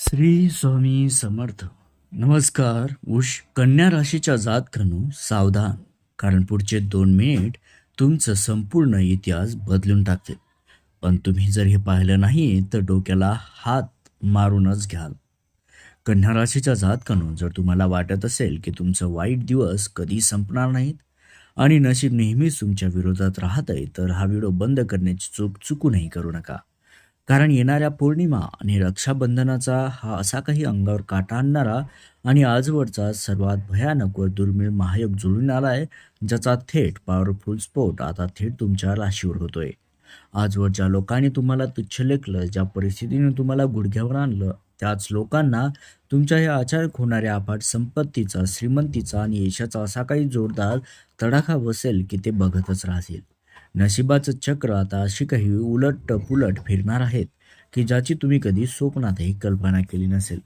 श्री स्वामी समर्थ. नमस्कार. कन्या राशीच्या जातकांनो सावधान, कारण पुढचे 2 मिनिट तुमचं संपूर्ण इतिहास बदलून टाकतील. पण तुम्ही जर हे पाहिलं नाही तर डोक्याला हात मारूनच घ्याल. कन्या राशीच्या जातकांनो, जर तुम्हाला वाटत असेल की तुमचं वाईट दिवस कधी संपणार नाहीत आणि नशीब नेहमीच तुमच्या विरोधात राहतंय, तर हा व्हिडिओ बंद करण्याची चुकूनही करू नका. कारण येणाऱ्या पौर्णिमा आणि रक्षाबंधनाचा हा असा काही अंगावर काटा आणणारा आणि आजवरचा सर्वात भयानक व दुर्मिळ महायोग जुळून आला आहे, ज्याचा थेट पॉवरफुल स्पोर्ट आता थेट तुमच्या राशीवर होतोय. आजवर ज्या लोकांनी तुम्हाला तुच्छ लेखलं, ज्या परिस्थितीने तुम्हाला गुडघ्यावर आणलं, त्याच लोकांना तुमच्या या अचानक होणाऱ्या अफाट संपत्तीचा, श्रीमंतीचा आणि यशाचा असा काही जोरदार तडाखा बसेल की ते बघतच राहतील. नशिबाचं चक्र आता अशी काही उलट पुलट फिरणार आहेत की ज्याची तुम्ही कधी स्वप्नातही कल्पना केली नसेल.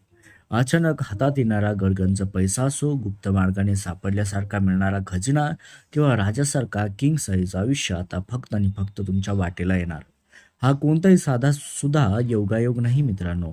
अचानक हातात येणारा गडगंज पैसा असो, गुप्त मार्गाने सापडल्यासारखा मिळणारा खजिना किंवा राजासारखा किंग साईज आयुष्य आता फक्त आणि फक्त तुमच्या वाटेला येणार. हा कोणताही साधा सुद्धा योगायोग नाही मित्रांनो,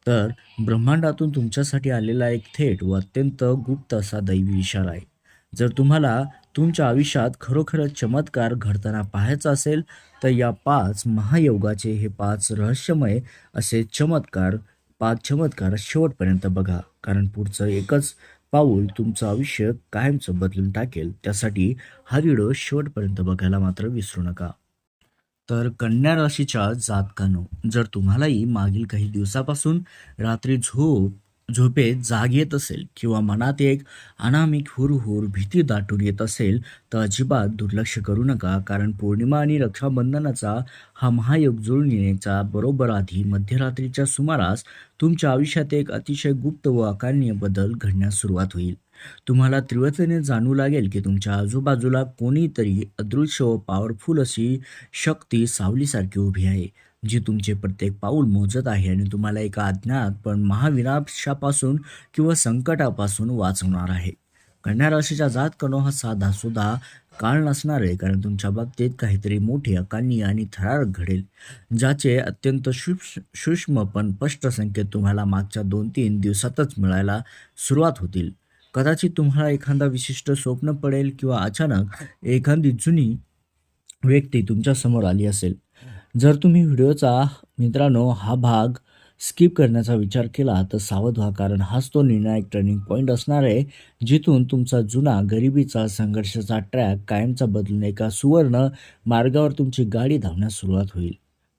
तर ब्रह्मांडातून तुमच्यासाठी आलेला एक थेट व अत्यंत गुप्त असा दैवी इशारा आहे. जर तुम्हाला तुमच्या आयुष्यात खरोखरच चमत्कार घडताना पाहायचा असेल, तर या 5 महायोगाचे हे 5 रहस्यमय असे चमत्कार शेवटपर्यंत बघा. कारण पुढचं एकच पाऊल तुमचं आयुष्य कायमचं बदलून टाकेल. त्यासाठी हा व्हिडिओ शेवटपर्यंत बघायला मात्र विसरू नका. तर कन्या राशीच्या जातकांनो, जर तुम्हालाही मागील काही दिवसापासून रात्री झोपेत जाग येत असेल किंवा मनात एक अनामिक हुरहुर भीती दाटून येत असेल, तर अजिबात दुर्लक्ष करू नका. कारण पौर्णिमा आणि रक्षाबंधनाचा हा महायोग जुळून येण्याच्या बरोबर आधी मध्यरात्रीच्या सुमारास तुमच्या आयुष्यात एक अतिशय गुप्त व अकारणीय बदल घडण्यास सुरुवात होईल. तुम्हाला तीव्रतेने जाणवू लागेल की तुमच्या आजूबाजूला कोणीतरी अदृश्य व पॉवरफुल अशी शक्ती सावलीसारखी उभी आहे, जी तुमचे प्रत्येक पाऊल मोजत आहे आणि तुम्हाला एका अज्ञात पण महाविनाशापासून किंवा संकटापासून वाचवणार आहे. कन्या राशीच्या जातकांनो, हा साधा सुद्धा काळ नसणार आहे, कारण तुमच्या बाबतीत काहीतरी मोठे, अकारणीय आणि थरारक घडेल, ज्याचे अत्यंत सूक्ष्म पण स्पष्ट संकेत तुम्हाला मागच्या 2-3 दिवसातच मिळायला सुरुवात होतील. कदाचित तुम्हाला एखादा विशिष्ट स्वप्न पडेल किंवा अचानक एखादी जुनी व्यक्ती तुमच्या समोर आली असेल. जर तुम्ही व्हिडिओचा मित्रांनो हा भाग स्किप करण्याचा विचार केला तर सावध व्हा, कारण हाच तो निर्णायक टर्निंग पॉईंट असणार आहे, जिथून तुमचा जुना गरिबीचा संघर्षाचा ट्रॅक कायमचा बदलून एका सुवर्ण मार्गावर तुमची गाडी धावण्यास सुरुवात होईल.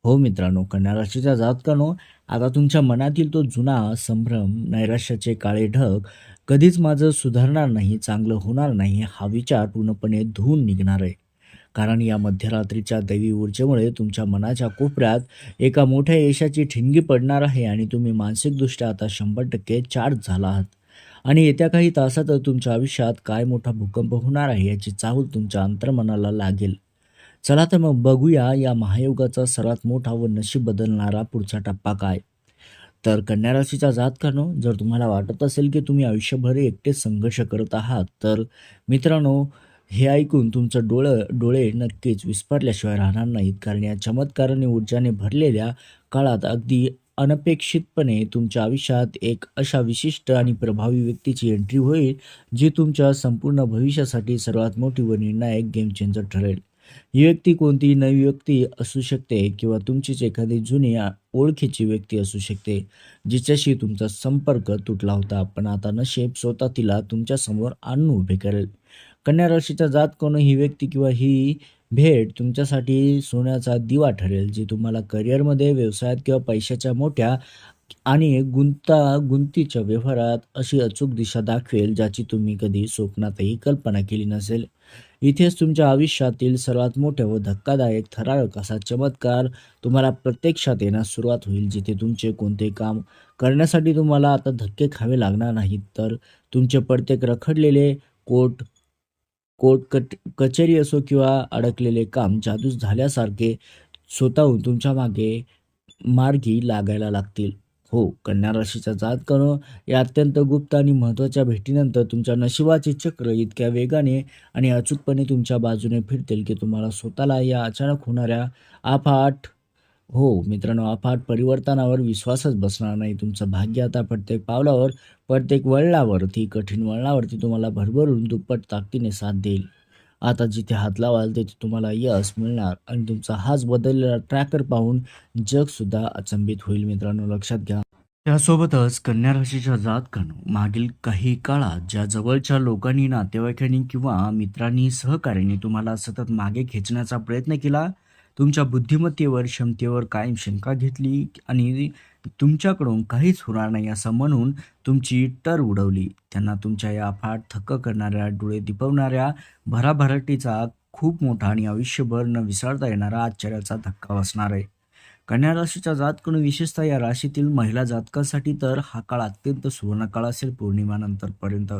हो मित्रांनो, कन्या राशीच्या जातकांनो, आता तुमच्या मनातील तो जुना संभ्रम, नैराश्याचे काळे ढग, कधीच माझं सुधारणार नाही, चांगलं होणार नाही, हा विचार पूर्णपणे धुवून निघणार आहे. कारण या मध्यरात्रीच्या दैवी ऊर्जेमुळे तुमच्या मनाच्या कोपऱ्यात एका मोठ्या यशाची ठिणगी पडणार आहे आणि तुम्ही मानसिकदृष्ट्या आता 100% चार्ज झाला आहात. आणि येत्या काही तासात तुमच्या आयुष्यात काय मोठा भूकंप होणार आहे याची चाहूल तुमच्या अंतर्मनाला लागेल. चला तर मग बघूया या महायोगाचा सर्वात मोठा व नशीब बदलणारा पुढचा टप्पा काय. तर कन्या राशीच्या जातकांनो, जर तुम्हाला वाटत असेल की तुम्ही आयुष्यभर एकटेच संघर्ष करत आहात, तर मित्रांनो, हे ऐकून तुमचं डोळे नक्कीच विस्फारल्याशिवाय राहणार नाहीत. कारण या चमत्काराने ऊर्जाने भरलेल्या काळात अगदी अनपेक्षितपणे तुमच्या आयुष्यात एक अशा विशिष्ट आणि प्रभावी व्यक्तीची एंट्री होईल, जी तुमच्या संपूर्ण भविष्यासाठी सर्वात मोठी व निर्णायक गेम चेंजर ठरेल. ही व्यक्ती कोणतीही नवी व्यक्ती असू शकते किंवा तुमचीच एखादी जुनी ओळखीची व्यक्ती असू शकते, जिच्याशी तुमचा संपर्क तुटला होता, पण आता नशीब स्वतः तिला तुमच्यासमोर आणून उभे करेल. कन्या राशीच्या जातकांनो, ही व्यक्ती किंवा ही भेट तुमच्यासाठी सोन्याचा दिवा ठरेल, जी तुम्हाला करिअरमध्ये, व्यवसायात किंवा पैशाच्या मोठ्या आणि गुंतागुंतीच्या व्यवहारात अशी अचूक दिशा दाखवेल, ज्याची तुम्ही कधी स्वप्नातही कल्पना केली नसेल. इथेच तुमच्या आयुष्यातील सर्वात मोठ्या व धक्कादायक थरारक असा चमत्कार तुम्हाला प्रत्यक्षात येण्यास सुरुवात होईल, जिथे तुमचे कोणते काम करण्यासाठी तुम्हाला आता धक्के खावे लागणार नाहीत, तर तुमचे प्रत्येक रखडलेले कोर्ट कचेरी असो किंवा अडकलेले काम जादू झाल्यासारखे स्वतःहून तुमच्या मार्गी लागायला लागतील. हो, कन्या राशीच्या जातकांनो, या अत्यंत गुप्त आणि महत्त्वाच्या भेटीनंतर तुमच्या नशिबाचे चक्र इतक्या वेगाने आणि अचूकपणे तुमच्या बाजूने फिरतील की तुम्हाला स्वतःला या अचानक होणाऱ्या अफाट हो मित्रांनो, अफाट परिवर्तनावर विश्वासच बसणार नाही. तुमचं भाग्य आता प्रत्येक पावलावर, प्रत्येक वळणावरती, कठीण वळणावरती तुम्हाला भरभरून दुप्पट ताकदीने साथ देईल. आता जिथे हात लावाल तिथे तुम्हाला यश मिळणार आणि तुमचा हाच बदललेला ट्रॅकर पाहून जगसुद्धा अचंबित होईल मित्रांनो, लक्षात घ्या. त्यासोबतच कन्या राशीच्या जातकांनो, मागील काही काळात ज्या जवळच्या लोकांनी, नातेवाईकांनी किंवा मित्रांनी, सहकार्याने तुम्हाला सतत मागे खेचण्याचा प्रयत्न केला, तुमच्या बुद्धिमत्तेवर, क्षमतेवर कायम शंका घेतली आणि तुमच्याकडून काहीच होणार नाही असं म्हणून तुमची टर उडवली, त्यांना तुमच्या या अफाट थक्क करणाऱ्या, डोळे दिपवणाऱ्या भराभराटीचा खूप मोठा आणि आयुष्यभर न विसरता येणारा आश्चर्याचा धक्का बसणार आहे. कन्या राशीच्या जातकांनो, विशेषतः या राशीतील महिला जातकासाठी तर हा काळ अत्यंत सुवर्णकाळ असेल पौर्णिमानंतरपर्यंत.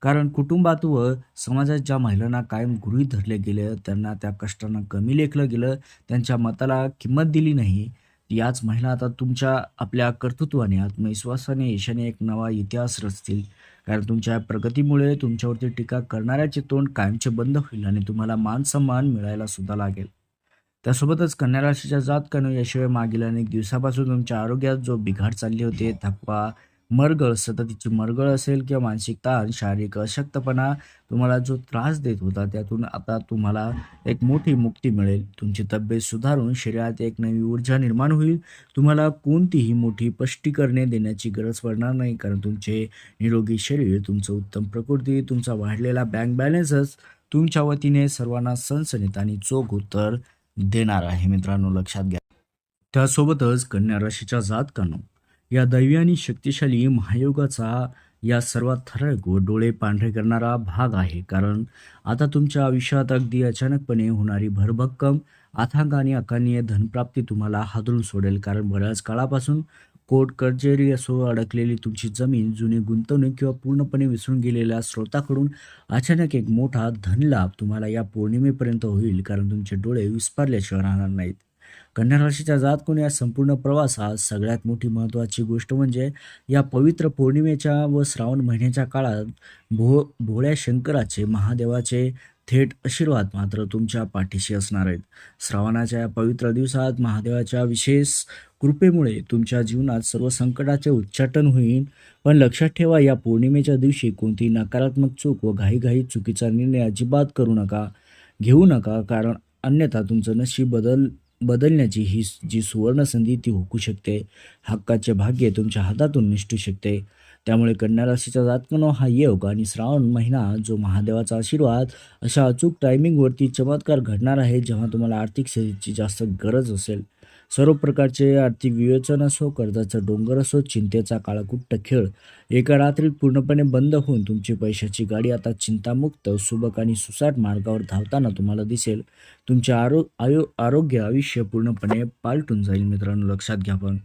कारण कुटुंबात व समाजात ज्या महिलांना कायम गृहीत धरले गेले, त्यांना त्या कष्टांना कमी लेखलं गेलं, त्यांच्या मताला किंमत दिली नाही, याच महिला आता तुमच्या आपल्या कर्तृत्वाने, आत्मविश्वासाने, यशाने एक नवा इतिहास रचतील. कारण तुमच्या प्रगतीमुळे तुमच्यावरती टीका करणाऱ्याचे तोंड कायमचे बंद होईल आणि तुम्हाला मान-सन्मान मिळायला सुद्धा लागेल. त्यासोबतच कन्या राशीच्या जातकांनो, याशिवाय मागील अनेक दिवसापासून तुमच्या आरोग्यात जो बिघाड चालले होते, थकवा, मरगळ, सततची मरगळ असेल किंवा मानसिक ताण, शारीरिक अशक्तपणा तुम्हाला जो त्रास देत होता, त्यातून आता तुम्हाला एक मोठी मुक्ती मिळेल. तुमची तब्येत सुधारून शरीरात एक नवी ऊर्जा निर्माण होईल. तुम्हाला कोणतीही मोठी स्पष्टीकरणे देण्याची गरज पडणार नाही, कारण तुमचे निरोगी शरीर, तुमचं उत्तम प्रकृती, तुमचा वाढलेला बँक बॅलन्सच तुमच्या वतीने सर्वांना सणसणीत आणि चोख उत्तर देणार आहे मित्रांनो, लक्षात घ्या. त्यासोबतच कन्या राशीच्या जातकांनो, या दैवी आणि शक्तिशाली महायोगाचा या सर्वात ठराविक व डोळे पांढरे करणारा भाग आहे. कारण आता तुमच्या आयुष्यात अगदी अचानकपणे होणारी भरभक्कम, अथांग आणि अकारणीय धनप्राप्ती तुम्हाला हादरून सोडेल. कारण बऱ्याच काळापासून कोर्ट कचेरी असो, अडकलेली तुमची जमीन, जुनी गुंतवणूक किंवा पूर्णपणे विसरून गेलेल्या स्रोताकडून अचानक एक मोठा धनलाभ तुम्हाला या पौर्णिमेपर्यंत होईल. कारण तुमचे डोळे विस्पारल्याशिवाय राहणार नाहीत. कन्या राशीच्या जातकांनो, या संपूर्ण प्रवासात सगळ्यात मोठी महत्त्वाची गोष्ट म्हणजे या पवित्र पौर्णिमेच्या व श्रावण महिन्याच्या काळात भोळ्या शंकराचे, महादेवाचे थेट आशीर्वाद मात्र तुमच्या पाठीशी असणार आहेत. श्रावणाच्या या पवित्र दिवसात महादेवाच्या विशेष कृपेमुळे तुमच्या जीवनात सर्व संकटाचे उच्चाटन होईल. पण लक्षात ठेवा, या पौर्णिमेच्या दिवशी कोणती नकारात्मक चूक व घाईघाई चुकीचा निर्णय अजिबात घेऊ नका. कारण अन्यथा तुमचं नशीब बदलण्याची ही जी सुवर्ण संधी ती हुकू शकते. हक्काचे भाग्य तुमच्या हातातून निसटू शकते. त्यामुळे कन्या राशीच्या जातकांनो, हा योग आणि श्रावण महिना जो महादेवाचा आशीर्वाद, अशा अचूक टायमिंगवरती चमत्कार घडणार आहे, जेव्हा तुम्हाला आर्थिक सेवेची जास्त गरज असेल. सर्व प्रकारचे आर्थिक विवेचन असो, कर्जाचा डोंगर असो, चिंतेचा काळाकुट्ट खेळ एका रात्रीत पूर्णपणे बंद होऊन तुमची पैशाची गाडी आता चिंतामुक्त, सुबक आणि सुसाट मार्गावर धावताना तुम्हाला दिसेल. तुमचे आरोग्य, आयुष्य पूर्णपणे पालटून जाईल मित्रांनो, लक्षात घ्या पण.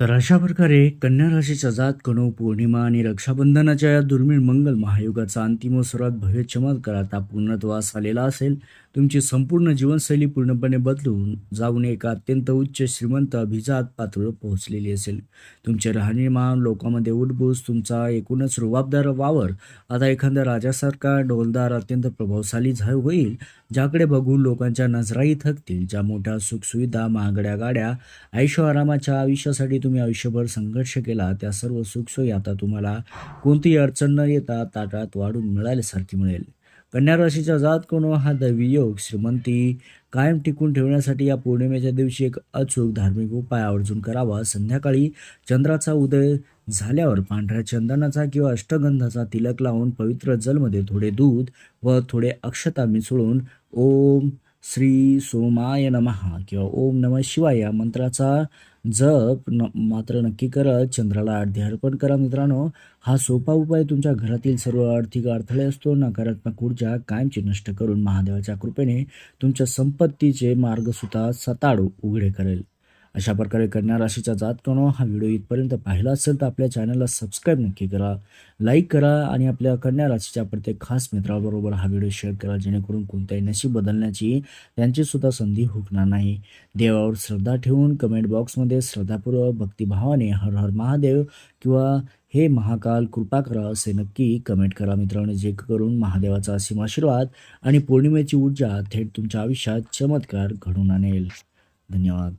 तर अशा प्रकारे कन्या राशीच्या जातकांनो, पौर्णिमा आणि रक्षाबंधनाच्या या दुर्मिळ मंगल महायुगाचा अंतिम व सर्वात भव्य चमत्कार आता पूर्णत्वास आलेला असेल. तुमची संपूर्ण जीवनशैली पूर्णपणे बदलून जाऊन एका अत्यंत उच्च श्रीमंत अभिजात पातळीवर पोहोचलेली असेल. तुमचे राहणीमान, लोकांमध्ये उठबूस, तुमचा एकूणच रुबाबदार वावर आता एखाद्या राजासारखा डौलदार, अत्यंत प्रभावशाली होईल, ज्याकडे बघून लोकांच्या नजराही थकतील. ज्या मोठ्या सुखसुविधा, महागड्या गाड्या, ऐशोआरामाच्या आयुष्यासाठी तुम्ही आयुष्यभर संघर्ष केला, त्या सर्व सुखसोयी आता तुम्हाला कोणतीही अडचण न येता ताटात वाढून मिळाल्यासारखी मिळेल. कन्या राशीच्या जातकांनो, हा दैवी योग, श्रीमंती कायम टिकून ठेवण्यासाठी या पौर्णिमेच्या दिवशी एक अचूक धार्मिक उपाय आवर्जून करावा. संध्याकाळी चंद्राचा उदय झाल्यावर पांढऱ्या चंदनाचा किंवा अष्टगंधाचा तिलक लावून पवित्र जलमध्ये थोडे दूध व थोडे अक्षता मिसळून ओम श्री सोमाय नमः किंवा ओम नमः शिवाय या मंत्राचा जप मात्र नक्की करत चंद्राला अर्घ्य अर्पण करा मित्रांनो. हा सोपा उपाय तुमच्या घरातील सर्व आर्थिक अडथळे असतो, नकारात्मक ऊर्जा कायमची नष्ट करून महादेवाच्या कृपेने तुमच्या संपत्तीचे मार्ग सुद्धा सताड उघडे करेल. अशा प्रकारे कन्या राशीच्या जातकांनो, हा व्हिडिओ इथपर्यंत पाहिला असेल तर आपल्या चॅनलला सबस्क्राईब नक्की करा, लाईक करा आणि आपल्या कन्या राशीच्या प्रत्येक खास मित्राबरोबर हा व्हिडिओ शेअर करा, जेणेकरून कोणत्याही नशीब बदलण्याची त्यांची सुद्धा संधी हुकणार नाही. देवावर श्रद्धा ठेवून कमेंट बॉक्समध्ये श्रद्धापूर्वक भक्तिभावाने हर हर महादेव किंवा हे महाकाल कृपा करा असे नक्की कमेंट करा मित्रांनो, जे करून महादेवाचा असीम आशीर्वाद आणि पौर्णिमेची ऊर्जा थेट तुमच्या आयुष्यात चमत्कार घडून आणेल. धन्यवाद.